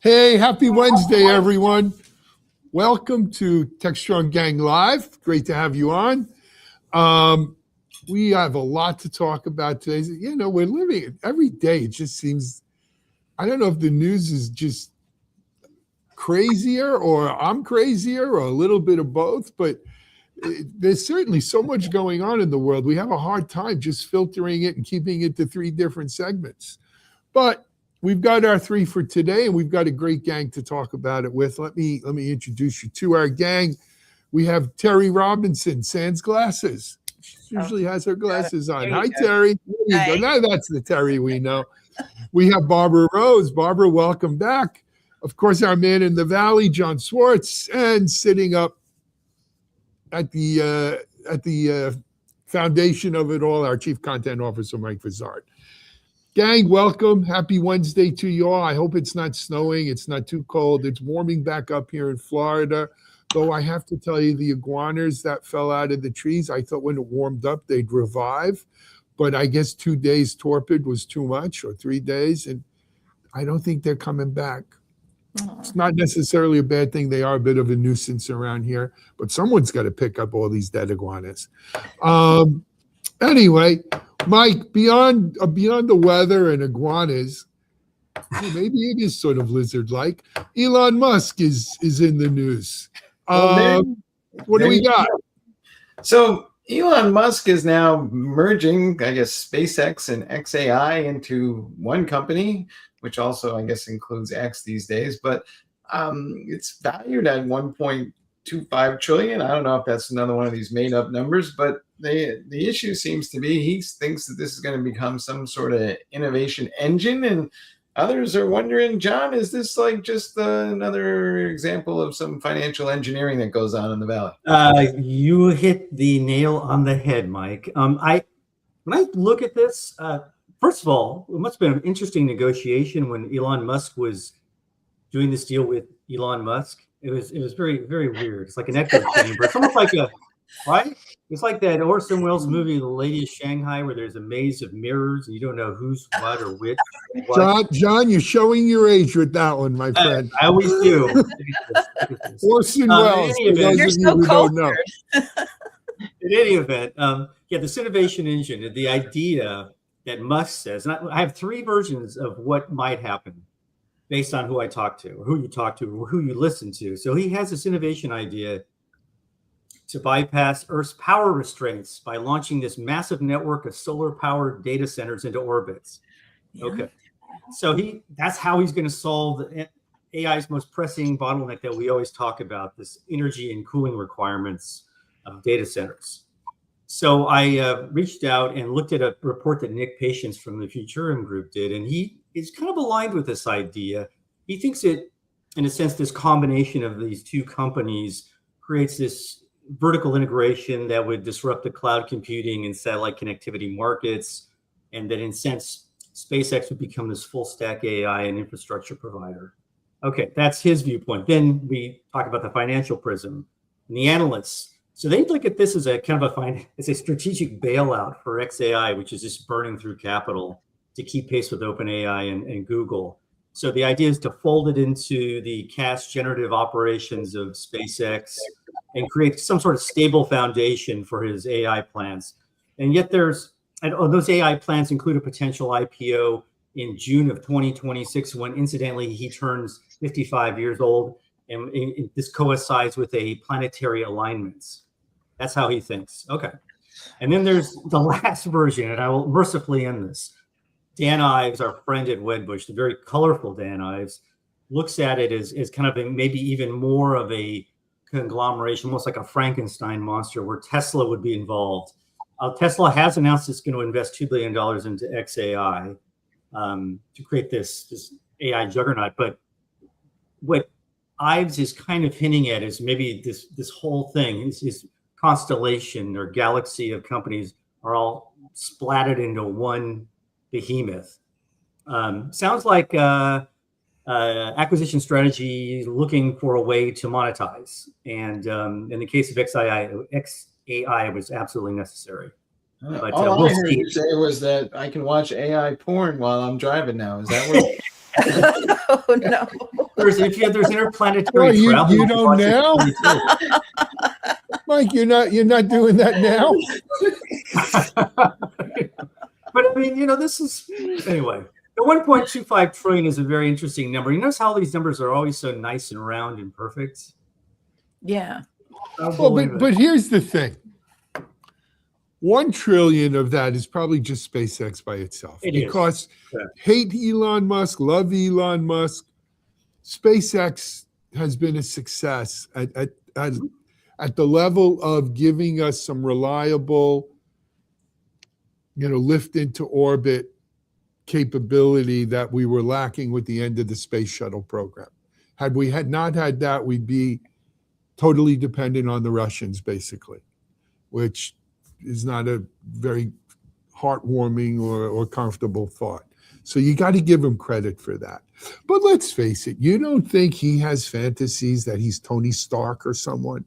Hey, happy Wednesday, everyone. Welcome to Techstrong Gang Live. Great to have you on. We have a lot to talk about today. You know, we're living it every day. It just seems, I don't know if the news is just crazier or I'm crazier or a little bit of both, but there's certainly so much going on in the world. We have a hard time just filtering it and keeping it to three different segments. But we've got our three for today, and we've got a great gang to talk about it with. Let me introduce you to our gang. We have Teri Robinson, sans glasses. She usually has her glasses on. Hi, Teri. There you go. Now that's the Teri we know. We have Barbara Roos. Barbara, welcome back. Of course, our man in the Valley, Jon Swartz, and sitting up at the foundation of it all, our Chief Content Officer, Mike Vizard. Gang, welcome. Happy Wednesday to you all. I hope it's not snowing. It's not too cold. It's warming back up here in Florida. Though I have to tell you, the iguanas that fell out of the trees, I thought when it warmed up, they'd revive. But I guess 2 days torpid was too much, or 3 days. And I don't think they're coming back. It's not necessarily a bad thing. They are a bit of a nuisance around here. But someone's got to pick up all these dead iguanas. Anyway, Mike, beyond the weather and iguanas, maybe it is sort of lizard-like. Elon Musk is in the news. What do we got? So Elon Musk is now merging, I guess, SpaceX and XAI into one company, which also, I guess, includes X these days. But it's valued at 1.25 trillion. I don't know if that's another one of these made-up numbers, but the issue seems to be he thinks that this is going to become some sort of innovation engine, and others are wondering, John, is this like just another example of some financial engineering that goes on in the Valley? You hit the nail on the head, Mike. When I look at this, first of all, it must have been an interesting negotiation when Elon Musk was doing this deal with Elon Musk. It was very, very weird. It's like an echo chamber. It's almost like right? It's like that Orson Welles movie, The Lady of Shanghai, where there's a maze of mirrors and you don't know who's what or which. John, you're showing your age with that one, my friend. I always do. Orson Welles, for those of you who don't know. In any event, this innovation engine, the idea that Musk says, and I have three versions of what might happen based on who I talk to, or who you talk to, or who you listen to. So he has this innovation idea to bypass Earth's power restraints by launching this massive network of solar-powered data centers into orbits. Yeah. Okay, so that's how he's going to solve AI's most pressing bottleneck that we always talk about, this energy and cooling requirements of data centers. So I reached out and looked at a report that Nick Patience from the Futurum Group did, and he is kind of aligned with this idea. He thinks it, in a sense, this combination of these two companies creates this vertical integration that would disrupt the cloud computing and satellite connectivity markets, and that in a sense, SpaceX would become this full stack AI and infrastructure provider. Okay, that's his viewpoint. Then we talk about the financial prism and the analysts. So they look at this as a kind of it's a strategic bailout for XAI, which is just burning through capital to keep pace with OpenAI and Google. So the idea is to fold it into the cash generative operations of SpaceX and create some sort of stable foundation for his AI plans. And yet those AI plans include a potential IPO in June of 2026, when incidentally he turns 55 years old, and this coincides with a planetary alignments. That's how he thinks. Okay. And then there's the last version, and I will mercifully end this. Dan Ives, our friend at Wedbush, the very colorful Dan Ives, looks at it as kind of maybe even more of a conglomeration, almost like a Frankenstein monster, where Tesla would be involved. Tesla has announced it's going to invest $2 billion into XAI to create this AI juggernaut. But what Ives is kind of hinting at is maybe this whole thing, his constellation or galaxy of companies are all splattered into one behemoth. Sounds like acquisition strategy looking for a way to monetize. And in the case of XAI, was absolutely necessary. But all I heard you say was that I can watch AI porn while I'm driving now. Is that what? Oh no. There's interplanetary Well, travel. you don't now, Mike. You're not doing that now. But I mean, this is anyway. The 1.25 trillion is a very interesting number. You notice how these numbers are always so nice and round and perfect. Yeah. Well, but here's the thing. 1 trillion of that is probably just SpaceX by itself. Because hate Elon Musk, love Elon Musk. SpaceX has been a success at the level of giving us some reliable, lift into orbit capability that we were lacking with the end of the space shuttle program. Had we not had that, we'd be totally dependent on the Russians, basically, which is not a very heartwarming or comfortable thought. So you got to give him credit for that. But let's face it, you don't think he has fantasies that he's Tony Stark or someone,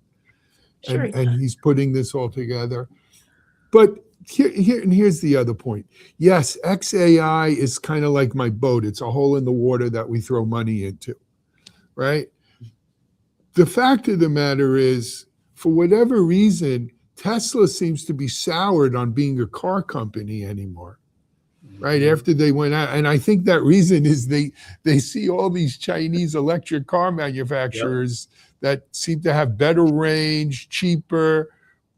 Sure. and he's putting this all together? But here's the other point. Yes, XAI is kind of like my boat. It's a hole in the water that we throw money into, right? The fact of the matter is, for whatever reason, Tesla seems to be soured on being a car company anymore, right? After they went out. And I think that reason is they see all these Chinese electric car manufacturers that seem to have better range, cheaper,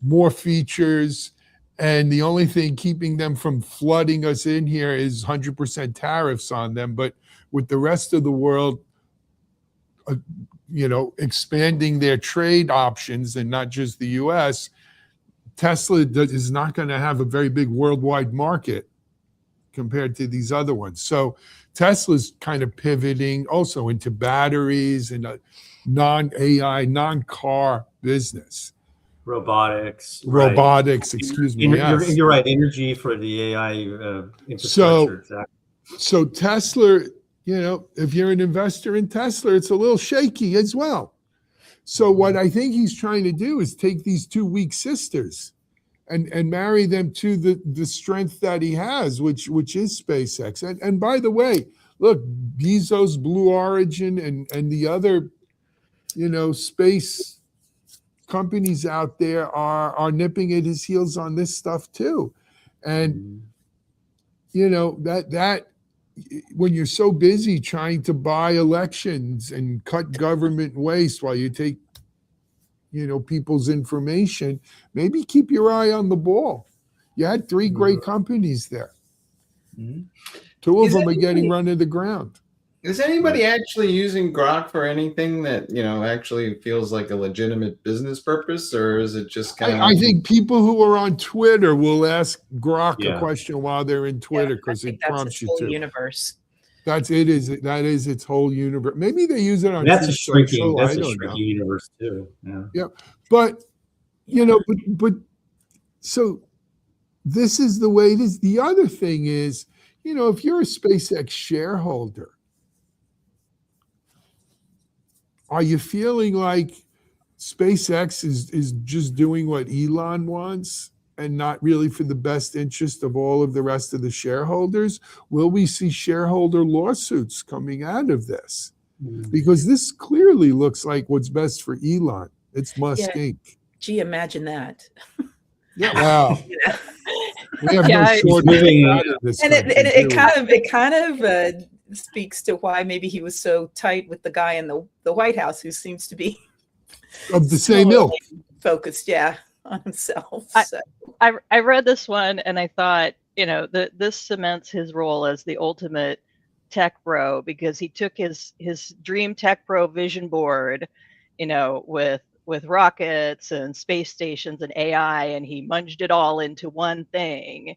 more features. And the only thing keeping them from flooding us in here is 100% tariffs on them. But with the rest of the world, expanding their trade options and not just the US, Tesla is not going to have a very big worldwide market compared to these other ones. So Tesla's kind of pivoting also into batteries and a non-AI, non-car business. Robotics, excuse me. Yes. You're right. Energy for the AI infrastructure. So Tesla, if you're an investor in Tesla, it's a little shaky as well. So what I think he's trying to do is take these two weak sisters and marry them to the strength that he has, which is SpaceX. And by the way, look, Bezos, Blue Origin, and the other, space companies out there are nipping at his heels on this stuff too. And that when you're so busy trying to buy elections and cut government waste while you take people's information, maybe keep your eye on the ball. You had three great companies there. Two of them are getting run to the ground. Is anybody actually using Grok for anything that, actually feels like a legitimate business purpose, or is it just kind of... I think people who are on Twitter will ask Grok a question while they're in Twitter because it prompts you to. Universe. That is its whole universe. Maybe they use it on that's a shrinking social, universe too. Yeah. But but so this is the way it is. The other thing is, if you're a SpaceX shareholder, are you feeling like SpaceX is just doing what Elon wants and not really for the best interest of all of the rest of the shareholders? Will we see shareholder lawsuits coming out of this? Because this clearly looks like what's best for Elon. It's Musk Inc. Gee, imagine that. Yeah. Wow. We have Yeah, no shortage of this. And it kind of speaks to why maybe he was so tight with the guy in the White House who seems to be of the same ilk, focused, on himself. So. I read this one and I thought, this cements his role as the ultimate tech bro, because he took his dream tech bro vision board, with rockets and space stations and AI, and he munged it all into one thing.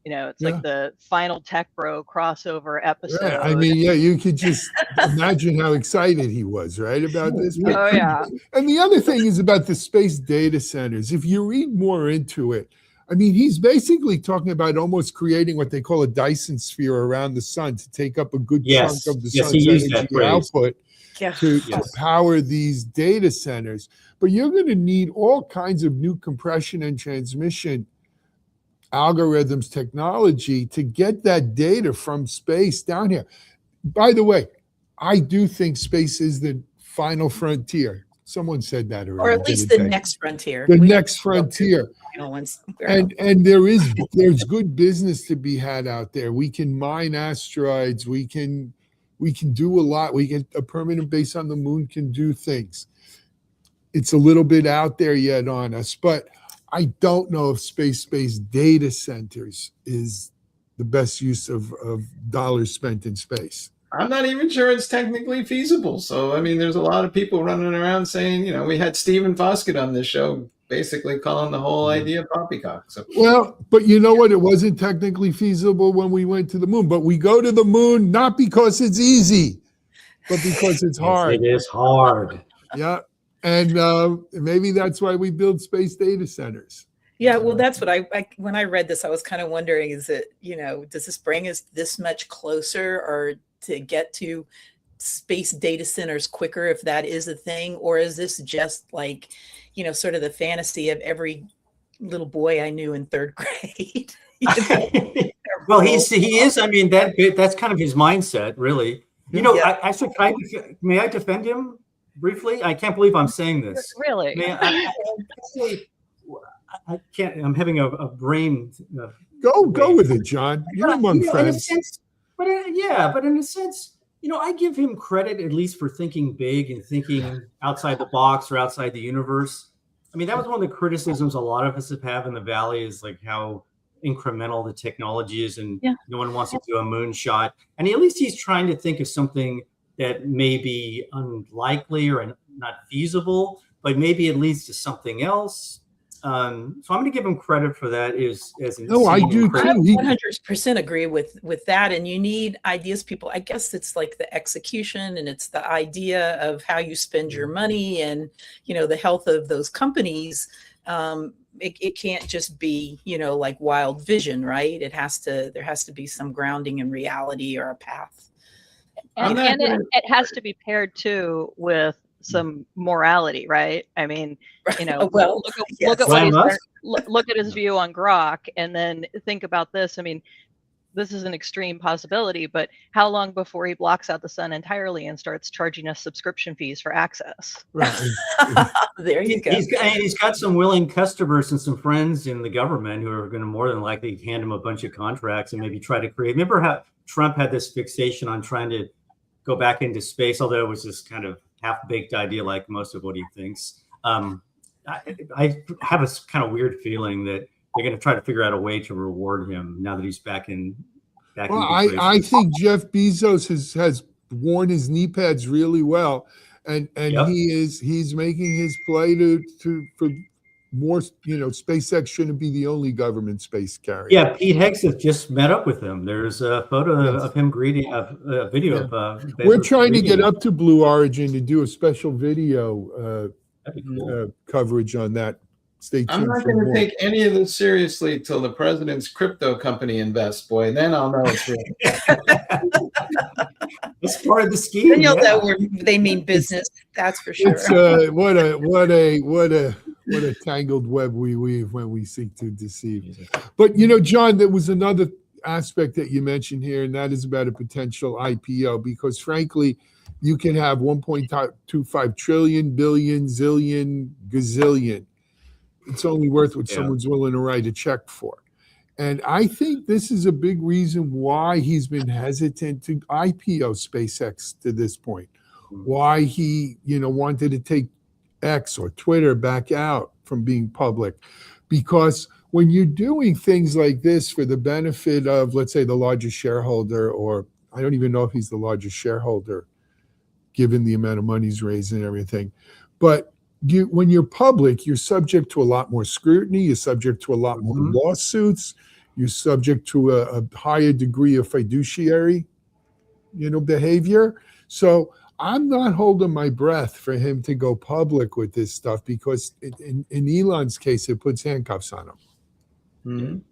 It's like the final tech bro crossover episode. Yeah, I mean, you could just imagine how excited he was, right, about this. Oh, yeah. And the other thing is about the space data centers. If you read more into it, I mean, he's basically talking about almost creating what they call a Dyson sphere around the sun to take up a good chunk of the sun's energy output to power these data centers. But you're going to need all kinds of new compression and transmission algorithms, technology to get that data from space down here. By the way, I do think space is the final frontier. Someone said that already. Or at least the next frontier. The next frontier. Final ones. And there's good business to be had out there. We can mine asteroids. We can do a lot. We get a permanent base on the moon, can do things. It's a little bit out there yet on us, but I don't know if space-based data centers is the best use of dollars spent in space. I'm not even sure it's technically feasible. So, I mean, there's a lot of people running around saying, we had Stephen Foskett on this show, basically calling the whole idea poppycock. So, well, but you know what? It wasn't technically feasible when we went to the moon, but we go to the moon not because it's easy, but because it's hard. It is hard. Yeah. And maybe that's why we build space data centers. Yeah, well, that's what I when I read this, I was kind of wondering, is it, does this bring us this much closer or to get to space data centers quicker, if that is a thing? Or is this just like, sort of the fantasy of every little boy I knew in third grade? Well, he is. I mean, that's kind of his mindset, really. Yeah. May I defend him briefly? I can't believe I'm saying this. Really? I can't. I'm having a brain. Go with it, John. You're among friends. But in a sense, I give him credit at least for thinking big and thinking outside the box or outside the universe. I mean, that was one of the criticisms a lot of us have in the Valley, is like how incremental the technology is, and no one wants to do a moonshot. And at least he's trying to think of something that may be unlikely or not feasible, but maybe it leads to something else. So I'm going to give him credit for that. I do too. I 100% agree with that. And you need ideas, people. I guess it's like the execution, and it's the idea of how you spend your money, and the health of those companies. It can't just be like wild vision, right? There has to be some grounding in reality or a path. And it has to be paired too with some morality, right? I mean, well, look at his view on Grok, and then think about this. I mean, this is an extreme possibility, but how long before he blocks out the sun entirely and starts charging us subscription fees for access? Right. There you go. He's got some willing customers and some friends in the government who are going to more than likely hand him a bunch of contracts and maybe try to create. Remember how Trump had this fixation on trying to go back into space, although it was this kind of half-baked idea, like most of what he thinks. I have a kind of weird feeling that they're going to try to figure out a way to reward him now that he's back in. Well, I think Jeff Bezos has worn his knee pads really well, and he's making his play for more. SpaceX shouldn't be the only government space carrier. Yeah, Pete Hegseth just met up with him. There's a photo of him greeting, a video of. We're trying to get up to Blue Origin to do a special video coverage on that. Stay tuned. I'm not going to take any of this seriously till the president's crypto company invests, boy. Then I'll know it's real. It's part of the scheme. Then you'll know they mean business. That's for sure. It's what a tangled web we weave when we seek to deceive. But John, there was another aspect that you mentioned here, and that is about a potential IPO, because frankly, you can have 1.25 trillion, billion, zillion, gazillion. It's only worth what someone's willing to write a check for. And I think this is a big reason why he's been hesitant to IPO SpaceX to this point. Why he, wanted to take X or Twitter back out from being public. Because when you're doing things like this for the benefit of, let's say, the largest shareholder, or I don't even know if he's the largest shareholder, given the amount of money he's raised and everything. But when you're public, you're subject to a lot more scrutiny. You're subject to a lot more lawsuits. You're subject to a higher degree of fiduciary, behavior. So I'm not holding my breath for him to go public with this stuff, because in Elon's case, it puts handcuffs on him,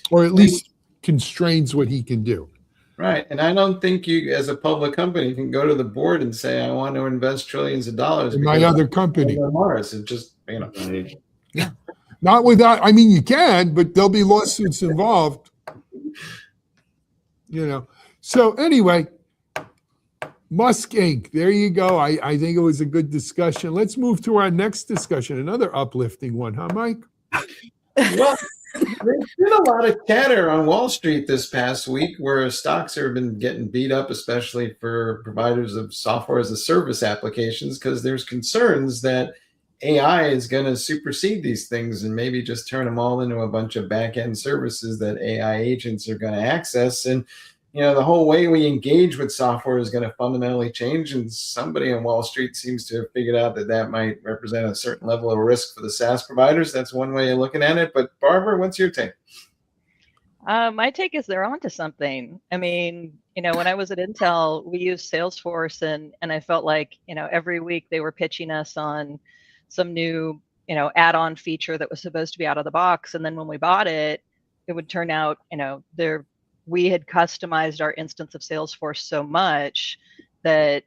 or at least constrains what he can do. Right. And I don't think you, as a public company, can go to the board and say, I want to invest trillions of dollars in my other company. Mars. It just, Not without, you can, but there'll be lawsuits involved. So anyway, Musk Inc. There you go. I think it was a good discussion. Let's move to our next discussion, another uplifting one, huh, Mike? Well, there's been a lot of chatter on Wall Street this past week where stocks have been getting beat up, especially for providers of software as a service applications, because there's concerns that AI is going to supersede these things and maybe just turn them all into a bunch of back-end services that AI agents are going to access. And the whole way we engage with software is going to fundamentally change. And somebody on Wall Street seems to have figured out that might represent a certain level of risk for the SaaS providers. That's one way of looking at it. But Barbara, what's your take? My take is they're onto something. I mean, when I was at Intel, we used Salesforce, and I felt like, every week they were pitching us on some new, add-on feature that was supposed to be out of the box. And then when we bought it, it would turn out, we had customized our instance of Salesforce so much that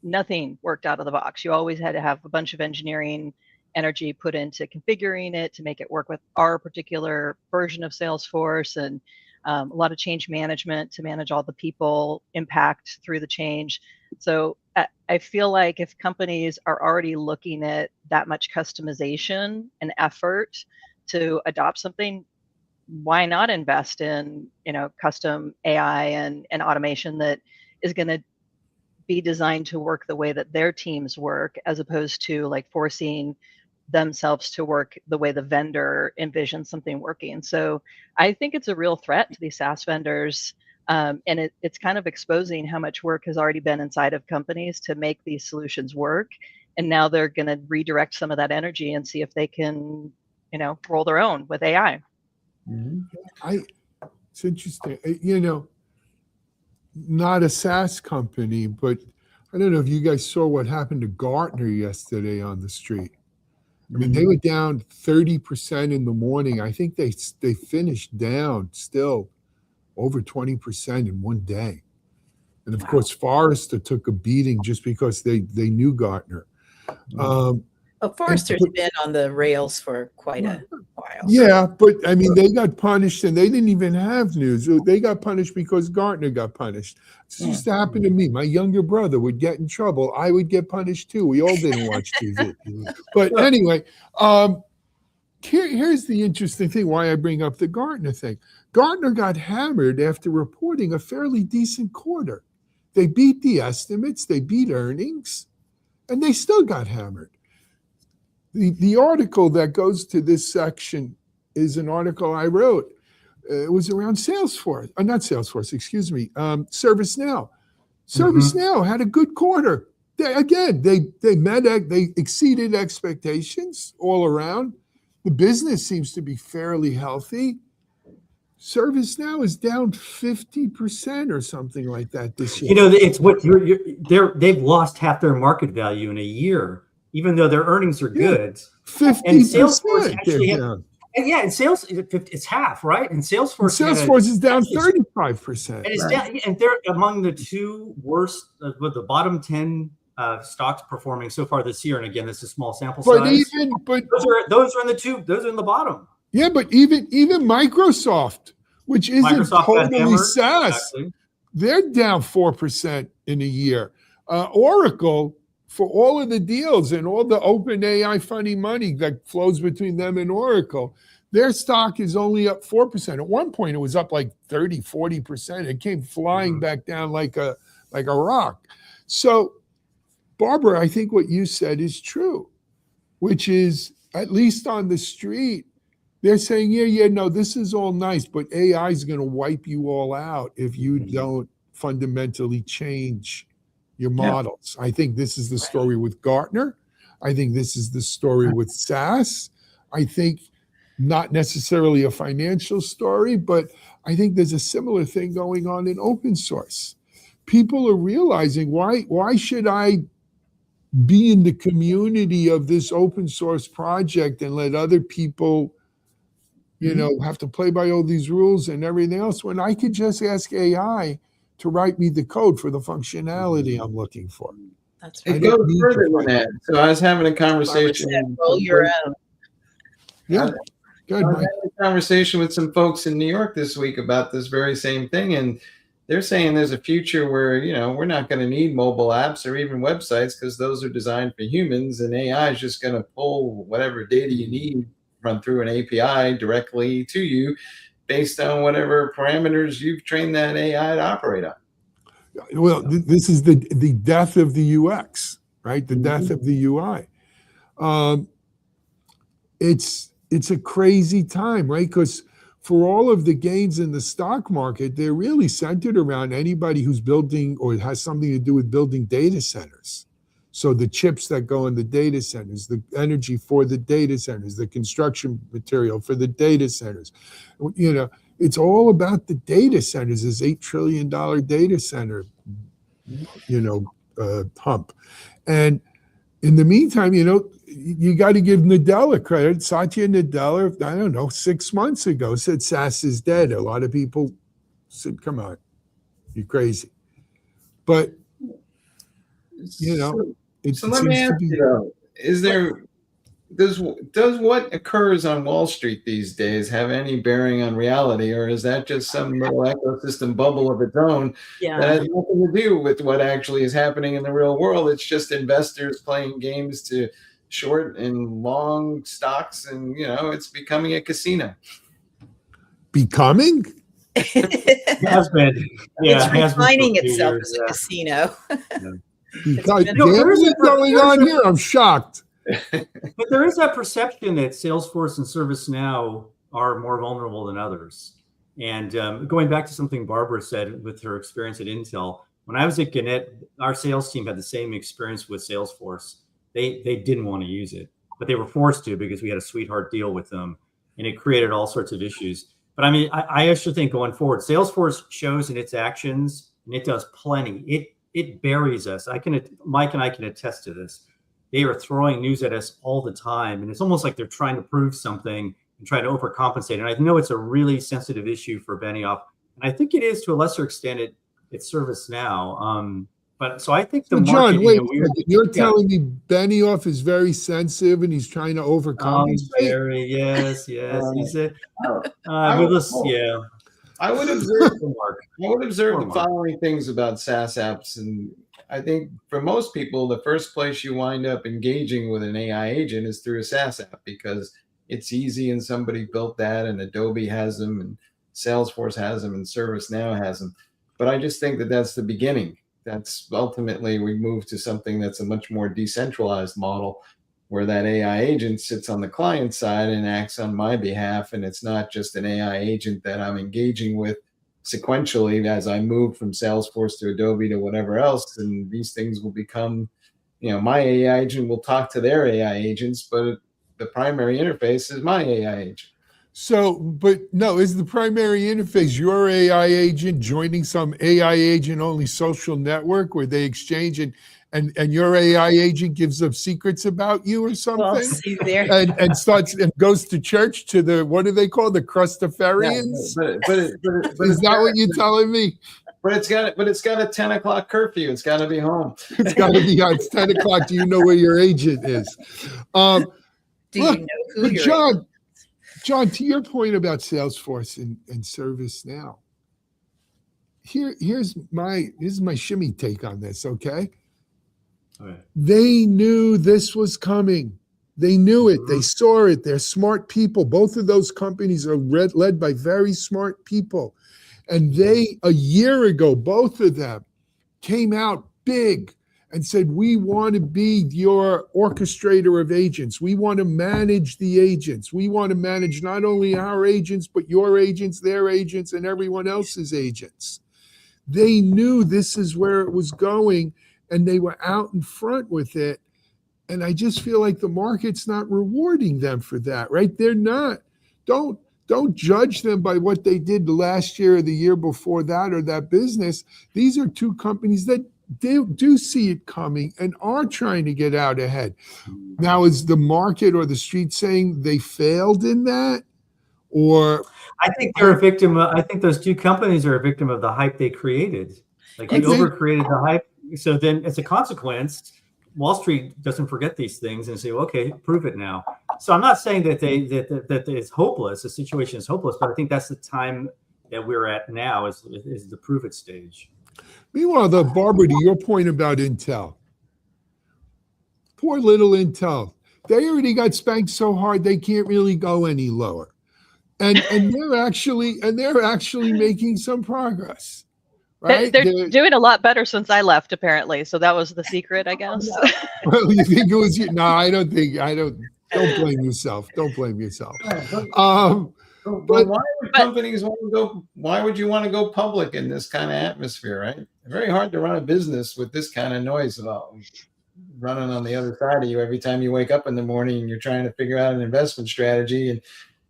nothing worked out of the box. You always had to have a bunch of engineering energy put into configuring it to make it work with our particular version of Salesforce, and a lot of change management to manage all the people impact through the change. So I feel like if companies are already looking at that much customization and effort to adopt something, why not invest in custom AI and automation that is going to be designed to work the way that their teams work, as opposed to like forcing themselves to work the way the vendor envisions something working. So I think it's a real threat to these SaaS vendors, and it's kind of exposing how much work has already been inside of companies to make these solutions work, and now they're going to redirect some of that energy and see if they can roll their own with AI. It's interesting. Not a SaaS company, but I don't know if you guys saw what happened to Gartner yesterday on the street. I mean, they were down 30% in the morning. I think they finished down still over 20% in one day. And of course, Forrester took a beating just because they knew Gartner. Forrester's been on the rails for quite a while. Yeah, but I mean, they got punished and they didn't even have news. They got punished because Gartner got punished. It used to happen to me. My younger brother would get in trouble. I would get punished too. We all didn't watch TV. But anyway, here's the interesting thing why I bring up the Gartner thing. Gartner got hammered after reporting a fairly decent quarter. They beat the estimates, they beat earnings, and they still got hammered. The article that goes to this section is an article I wrote. It was around Salesforce, not Salesforce, excuse me, ServiceNow. ServiceNow had a good quarter. They exceeded expectations all around. The business seems to be fairly healthy. ServiceNow is down 50% or something like that this year. It's what they've lost half their market value in a year, even though their earnings are good. 50%. And Salesforce actually down. And sales, it's half, right? And Salesforce is down 35%. And it's down, and they're among the two worst, the bottom 10 stocks performing so far this year. And again, this is a small sample size. But those are in the two. Those are in the bottom. Yeah, but even Microsoft, which isn't totally SaaS, exactly. They're down 4% in a year. Oracle, for all of the deals and all the open AI funny money that flows between them and Oracle, their stock is only up 4%. At one point, it was up like 30, 40%. It came flying back down like a rock. So, Barbara, I think what you said is true, which is, at least on the street, they're saying, no, this is all nice, but AI is going to wipe you all out if you don't fundamentally change your models. I think this is the story with Gartner. I think this is the story with SaaS. I think not necessarily a financial story, but I think there's a similar thing going on in open source. People are realizing, why should I be in the community of this open source project and let other people have to play by all these rules and everything else, when I could just ask AI to write me the code for the functionality I'm looking for. That's right. It goes further than that. So I was having a conversation. Roll your own. Yeah. Good, I was Mike. having a conversation with some folks in New York this week about this very same thing, and they're saying there's a future where, we're not going to need mobile apps or even websites because those are designed for humans, and AI is just going to pull whatever data you need, run through an API directly to you based on whatever parameters you've trained that AI to operate on. Well, this is the death of the UX, right? The death of the UI. It's a crazy time, right? Because for all of the gains in the stock market, they're really centered around anybody who's building or has something to do with building data centers. So the chips that go in the data centers, the energy for the data centers, the construction material for the data centers. It's all about the data centers, this $8 trillion data center, pump. And in the meantime, you got to give Nadella credit. Satya Nadella, I don't know, 6 months ago said SaaS is dead. A lot of people said, come on, you're crazy. But, So let me ask you though, does what occurs on Wall Street these days have any bearing on reality, or is that just some little ecosystem bubble of its own that has nothing to do with what actually is happening in the real world? It's just investors playing games to short and long stocks, and it's becoming a casino. Becoming? It has been. It's refining itself as a casino. Because what's going on here? I'm shocked. But there is that perception that Salesforce and ServiceNow are more vulnerable than others. And going back to something Barbara said with her experience at Intel, when I was at Gannett, our sales team had the same experience with Salesforce. They didn't want to use it, but they were forced to because we had a sweetheart deal with them, and it created all sorts of issues. But I mean, I actually think going forward, Salesforce shows in its actions, and it does plenty. It buries us. Mike and I can attest to this. They are throwing news at us all the time, and it's almost like they're trying to prove something and try to overcompensate. And I know it's a really sensitive issue for Benioff, and I think it is to a lesser extent at ServiceNow. But so I think the market, John, wait, you're telling me Benioff is very sensitive and he's trying to overcompensate? Yes. He said, I would observe the following things about SaaS apps, and I think for most people, the first place you wind up engaging with an AI agent is through a SaaS app because it's easy and somebody built that, and Adobe has them, and Salesforce has them, and ServiceNow has them. But I just think that that's the beginning. That's ultimately we move to something that's a much more decentralized model where that AI agent sits on the client side and acts on my behalf. And it's not just an AI agent that I'm engaging with sequentially as I move from Salesforce to Adobe to whatever else. And these things will become, my AI agent will talk to their AI agents, but the primary interface is my AI agent. So, but no, is the primary interface your AI agent joining some AI agent only social network where they exchange and your AI agent gives up secrets about you or something? Well, see there. And starts and goes to church to the, what do they call the Crustafarians? But is that what you're telling me? But it's got a 10 o'clock curfew. It's got to be home. It's got to be it's 10 o'clock. Do you know where your agent is? Do you know who your John, to your point about Salesforce and ServiceNow, here's my shimmy take on this, okay? All right. They knew this was coming. They knew it. They saw it. They're smart people. Both of those companies are led by very smart people. And they, a year ago, both of them came out big and said, we want to be your orchestrator of agents. We want to manage the agents. We want to manage not only our agents, but your agents, their agents, and everyone else's agents. They knew this is where it was going, and they were out in front with it. And I just feel like the market's not rewarding them for that, right? They're not. Don't judge them by what they did last year or the year before that or that business. These are two companies that do see it coming and are trying to get out ahead. Now, is the market or the street saying they failed in that? Or I think they're a victim. I think those two companies are a victim of the hype they created. Like they overcreated the hype. So then as a consequence, Wall Street doesn't forget these things and say, well, okay, prove it now. So I'm not saying that that it's hopeless. The situation is hopeless, but I think that's the time that we're at now is the prove it stage. Meanwhile, Barbara, to your point about Intel, poor little Intel, they already got spanked so hard they can't really go any lower, and they're actually making some progress, right? They're doing a lot better since I left, apparently. So that was the secret, I guess. Well, you think it was you? No, I don't think. I don't. Don't blame yourself. Don't blame yourself. But why would companies want to go? Why would you want to go public in this kind of atmosphere, right? Very hard to run a business with this kind of noise about running on the other side of you every time you wake up in the morning and you're trying to figure out an investment strategy and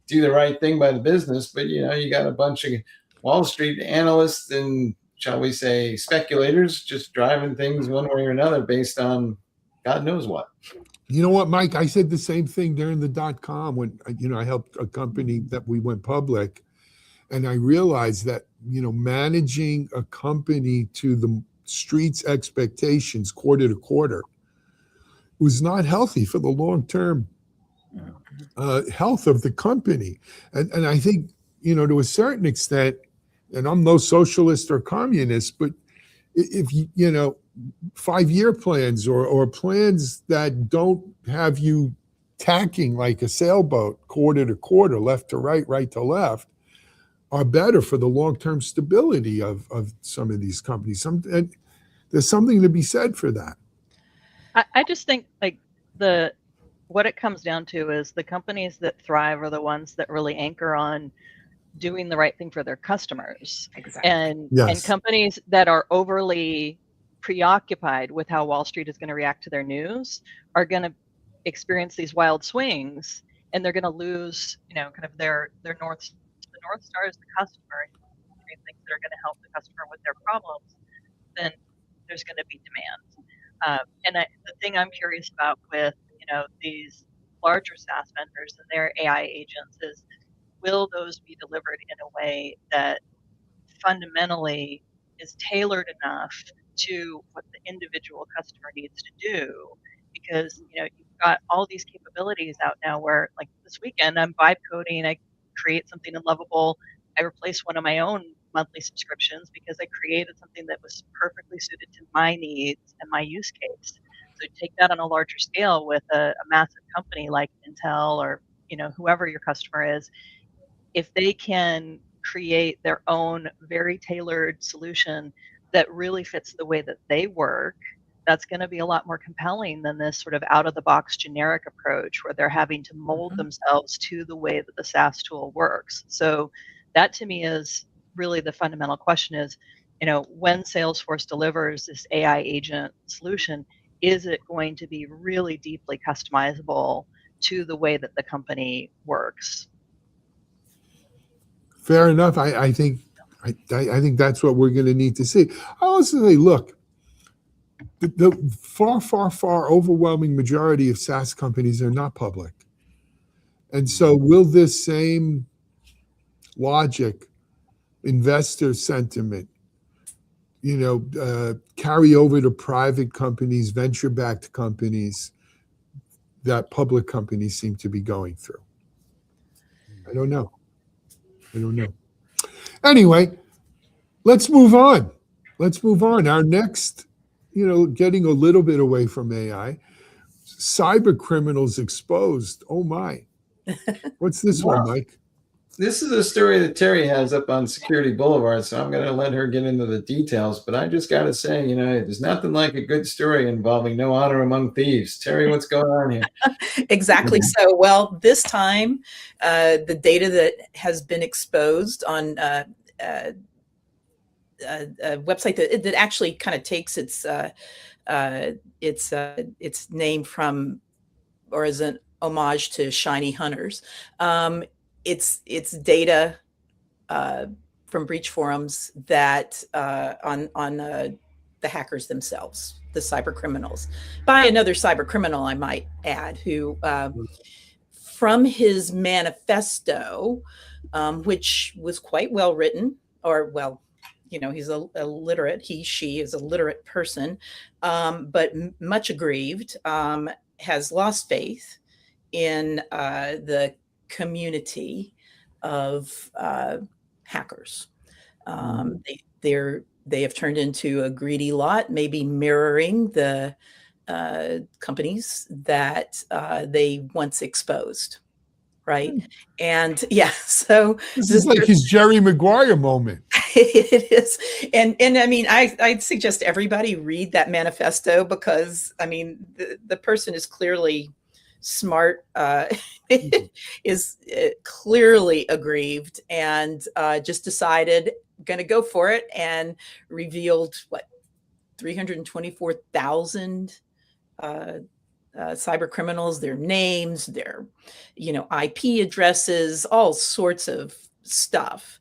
do the right thing by the business. But you got a bunch of Wall Street analysts and, shall we say, speculators just driving things one way or another based on God knows what. You know what, Mike? I said the same thing during the .com when I helped a company that we went public, and I realized that managing a company to the street's expectations quarter to quarter was not healthy for the long-term health of the company, and I think to a certain extent, and I'm no socialist or communist, but if 5-year plans or plans that don't have you tacking like a sailboat quarter to quarter, left to right, right to left, are better for the long-term stability of some of these companies. And there's something to be said for that. I just think what it comes down to is the companies that thrive are the ones that really anchor on doing the right thing for their customers. Exactly. And companies that are overly preoccupied with how Wall Street is going to react to their news are going to experience these wild swings, and they're going to lose, kind of their north. The North Star is the customer. Doing things that are going to help the customer with their problems, then there's going to be demand. And the thing I'm curious about with these larger SaaS vendors and their AI agents is, will those be delivered in a way that fundamentally is tailored enough to what the individual customer needs to do? Because you've got all these capabilities out now where, like this weekend, I'm vibe coding, I create something in Lovable, I replace one of my own monthly subscriptions because I created something that was perfectly suited to my needs and my use case. So take that on a larger scale with a massive company like Intel or whoever your customer is. If they can create their own very tailored solution that really fits the way that they work, that's going to be a lot more compelling than this sort of out-of-the-box generic approach where they're having to mold themselves to the way that the SaaS tool works. So that to me is really the fundamental question is, when Salesforce delivers this AI agent solution, is it going to be really deeply customizable to the way that the company works? Fair enough. I think that's what we're going to need to see. I also say, look, the far overwhelming majority of SaaS companies are not public, and so will this same logic, investor sentiment, carry over to private companies, venture-backed companies that public companies seem to be going through? I don't know. Anyway, let's move on. Our next, getting a little bit away from AI, Cybercriminals exposed. Oh my. What's this one, Mike? This is a story that Teri has up on Security Boulevard, so I'm going to let her get into the details. But I just got to say, there's nothing like a good story involving no honor among thieves. Teri, what's going on here? Exactly. So, well, this time, the data that has been exposed on a website that actually kind of takes its name from, or is an homage to shiny hunters. It's data from breach forums that on the hackers themselves, the cyber criminals, by another cyber criminal, I might add, who from his manifesto, which was quite well written, or well, he's a literate, she is a literate person, but much aggrieved, has lost faith in the community of hackers, They have turned into a greedy lot, maybe mirroring the companies that they once exposed, right? And yeah, so This is like his Jerry Maguire moment. it is, and I mean, I'd suggest everybody read that manifesto, because I mean, the person is clearly smart, is clearly aggrieved, and just decided going to go for it, and revealed what 324,000 cyber criminals, their names, their IP addresses, all sorts of stuff.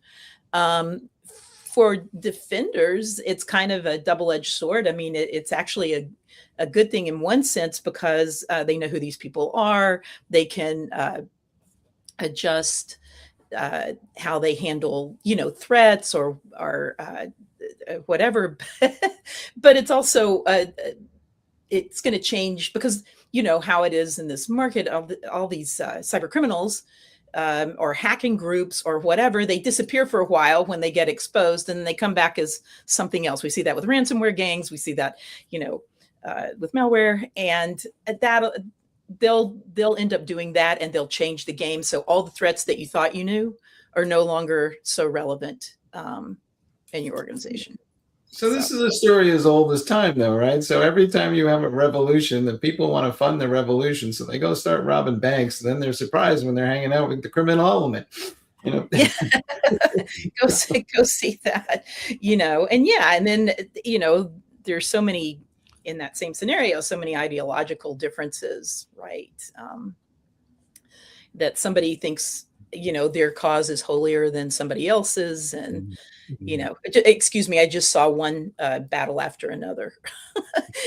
For defenders, it's kind of a double-edged sword. I mean, it's actually a good thing in one sense, because they know who these people are. They can adjust how they handle, threats or whatever. But it's also it's going to change, because how it is in this market. All these cyber criminals or hacking groups or whatever, they disappear for a while when they get exposed, and then they come back as something else. We see that with ransomware gangs. We see that, with malware, and that they'll end up doing that, and they'll change the game. So all the threats that you thought you knew are no longer so relevant in your organization. So this is a story as old as time, though, right? So every time you have a revolution, the people want to fund the revolution, so they go start robbing banks. Then they're surprised when they're hanging out with the criminal element. Yeah. go see that, and yeah, and then there's so many in that same scenario, so many ideological differences, right? That somebody thinks their cause is holier than somebody else's, and excuse me, I just saw one battle after another.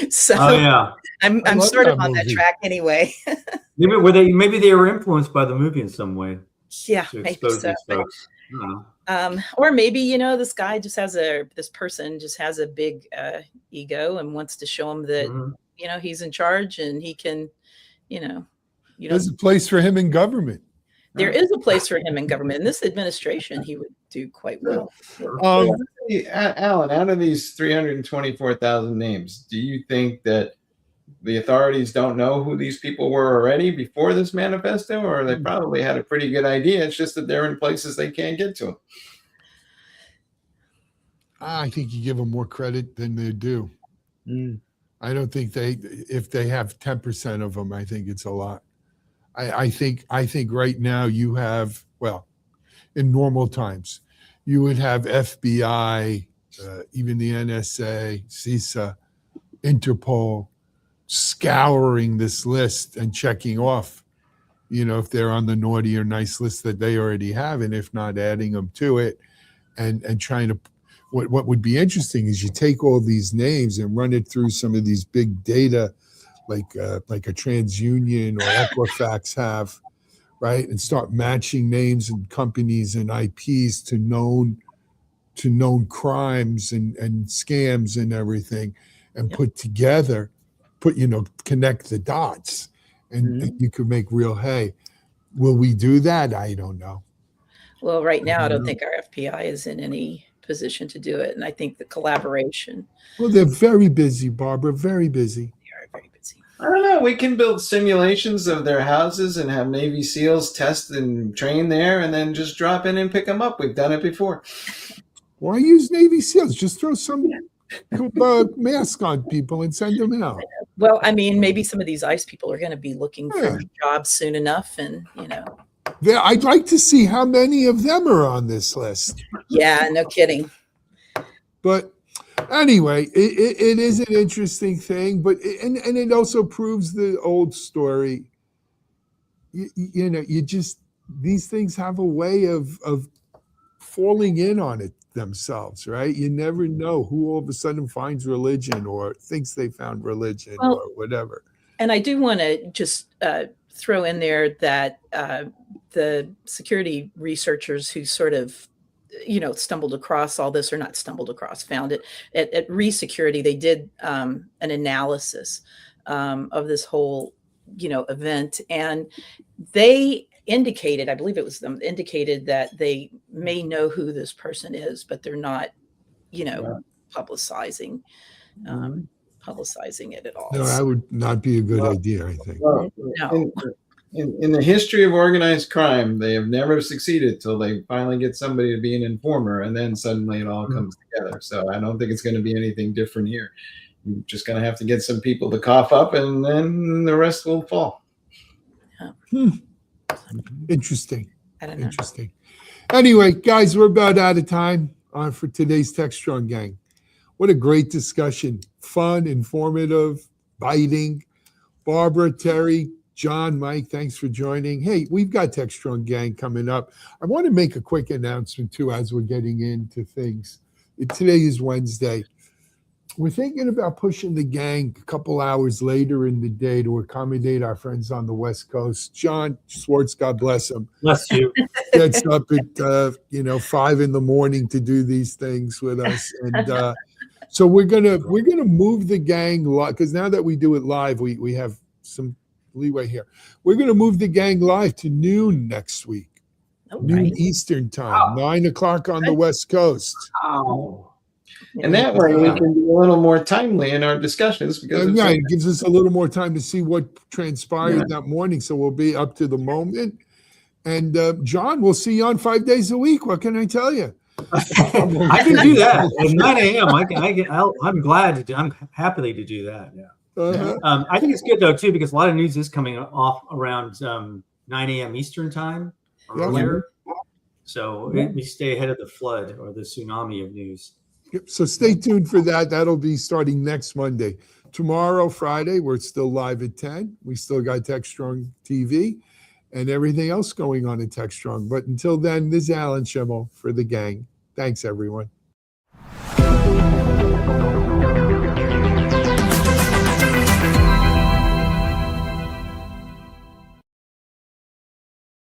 So oh yeah, I'm sort of on that track anyway. maybe they were influenced by the movie in some way. Yeah, maybe so. Or maybe this guy just has this person just has a big ego and wants to show him that he's in charge, and he can there's a place for him in government. There is a place for him in government. In this administration, he would do quite well. Alan, out of these 324,000 names, do you think that the authorities don't know who these people were already before this manifesto, or they probably had a pretty good idea? It's just that they're in places they can't get to them. I think you give them more credit than they do. I don't think if they have 10% of them, I think it's a lot. I think right now you have, well, in normal times, you would have FBI, even the NSA, CISA, Interpol, scouring this list and checking off, if they're on the naughty or nice list that they already have, and if not, adding them to it, and trying to. What would be interesting is you take all these names and run it through some of these big data, like a TransUnion or Equifax have, right, and start matching names and companies and IPs to known crimes and scams and everything, and put connect the dots, and you could make real hay. Will we do that? I don't know. Well, right now, I don't think our FBI is in any position to do it, and I think the collaboration. Well, they're very busy, Barbara. Very busy. They are very busy. I don't know. We can build simulations of their houses and have Navy SEALs test and train there, and then just drop in and pick them up. We've done it before. Why use Navy SEALs? Just throw some mask on people and send them out. Well, I mean, maybe some of these ICE people are going to be looking for jobs soon enough, and Yeah, I'd like to see how many of them are on this list. Yeah, no kidding. But anyway, it is an interesting thing, but it also proves the old story. These things have a way of falling in on it themselves, right? You never know who all of a sudden finds religion or thinks they found religion or whatever. And I do want to just throw in there that the security researchers who sort of, stumbled across all this, or not stumbled across, found it at Resecurity, they did an analysis of this whole, event, and they indicated, I believe it was them, indicated that they may know who this person is, but they're not, publicizing it at all. No, that would not be a good idea, I think. Well, No. in the history of organized crime, they have never succeeded till they finally get somebody to be an informer, and then suddenly it all comes together. So I don't think it's going to be anything different here. You're just going to have to get some people to cough up, and then the rest will fall. Interesting. I don't know. Interesting. Anyway, guys, we're about out of time for today's Techstrong Gang. What a great discussion. Fun, informative, biting. Barbara, Teri, Jon, Mike, thanks for joining. Hey, we've got Techstrong Gang coming up. I want to make a quick announcement, too, as we're getting into things. Today is Wednesday. We're thinking about pushing the gang a couple hours later in the day to accommodate our friends on the West Coast. Jon Swartz, God bless him, Bless you. gets up at 5 a.m. to do these things with us, and so we're gonna move the gang because now that we do it live, we have some leeway here. We're gonna move the gang live to noon next week, noon Eastern time, 9 o'clock on the West Coast. Wow. And that way we can be a little more timely in our discussions because it gives us a little more time to see what transpired that morning. So we'll be up to the moment. And Jon, we'll see you on 5 days a week. What can I tell you? I can do that at 9 a.m. I'm happily to do that. Yeah. I think it's good though too because a lot of news is coming off around 9 a.m. Eastern time or earlier. So we stay ahead of the flood or the tsunami of news. Yep. So stay tuned for that. That'll be starting next Monday. Tomorrow, Friday, we're still live at 10. We still got Techstrong TV and everything else going on in Techstrong. But until then, this is Alan Shimel for the gang. Thanks, everyone.